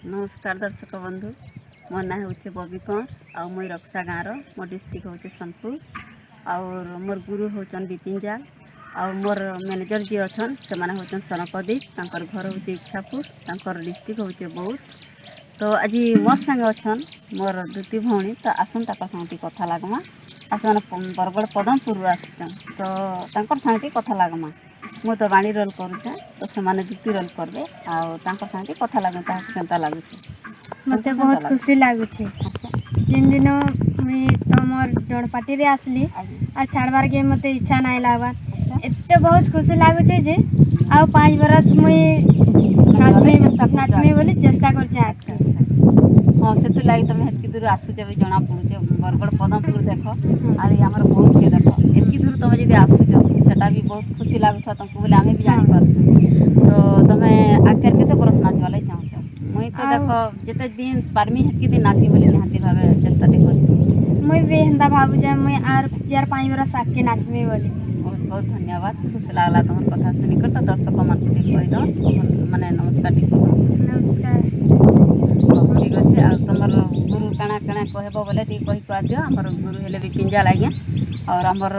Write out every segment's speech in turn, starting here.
नमस्कार दर्शक बंधु मो ना हूँ बबी कंवर आ मुई रक्षा गाँव मो डिस्ट्रिक्ट हूँ सोनपुर और मोर गुरु होचन बिपिन जाल आ मोर मैनेजर जी अच्छा से हूँ सनकदीप घर हूँ इच्छापुर डिस्ट्रिक्ट हूँ बौद्ध। तो आज मोर संगे अच्छन मोर दुती भौणी तो आसन संगे कथा लगमा आ बरगढ़ पदमपुर आसन तो संगे कथा लगमा मु तो बाणी रोल करुचे तो से दुती रोल करबे आगे कथा लगे केनता लगुचे मत बहुत खुशी लगुच जिन दिन मुई तुमर जड़ पार्टी रे आसली और छाड़बार के मत इच्छा नहीं लगवार एत बहुत खुशी लगुचे जे आ 5 बरस मुई नाचमी बोली चेष्टा कर हाँ से लगे तुम हेतकी दूर आसुचे भी जना पड़ुचे बरगढ़ पदमपुर देख आर आमर बहुत के देख एतकी दूर तुम जी आसुच सेटा भी बहुत खुशी लगुच तुमको बोले आम भी जानी पार्छ तो तुम आगे केते बरस नाचवा लगे चाहूच मुई तो देख जिते दिन पार्मी हेतकी दिन नाचमी बोली निहाती भावे चेष्टा कर मुई भी हेंदा भाबुचे मुई आर 4-5 बरस आके नाचमी बोली। बहुत बहुत धन्यवाद खुशी लगला तुम कथा शुनिकर तो दर्शक मान कहीद माने नमस्कार नमस्कार ठीक अच्छे आ तुम गुरु काଣା काଣା कहब बोले कही कुआ दियो आमर गुरु हेले बिपिन जाल आज्ञा और आमर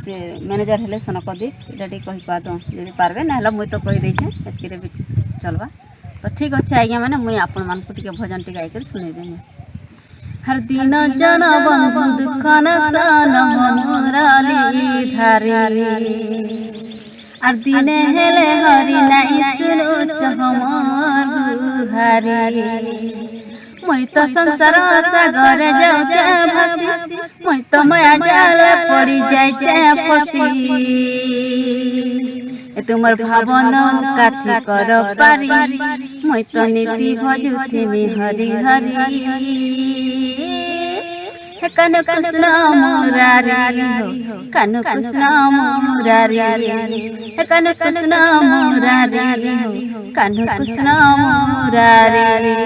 से मैनेजर हेले सनकदीप ये कही कुआ दो जब पार्बे ना मुई तो कही देछे एतकी भी चलवा तो ठीक अच्छे आज्ञा मैंने मुई आपण मान टिके भजन टी गायकर शुणेदेमी। हर दिन जन बंधु दुखन सन मुरारी धारी और दिने हेले हरि नाई सुनु हमर गुहारी मुई तो संसार सागर जाऊचे भासी मुई तो माया जाल पड़ी जाइचे फसी तुमर भावन काथी कर पारी मुई तो नीति भजुथिमी हरि हरि कानु कृष्ण मुरारी हो कानु कृष्ण मुरारी कानु कृष्ण मुरारी हो कानु कृष्ण मुरारी।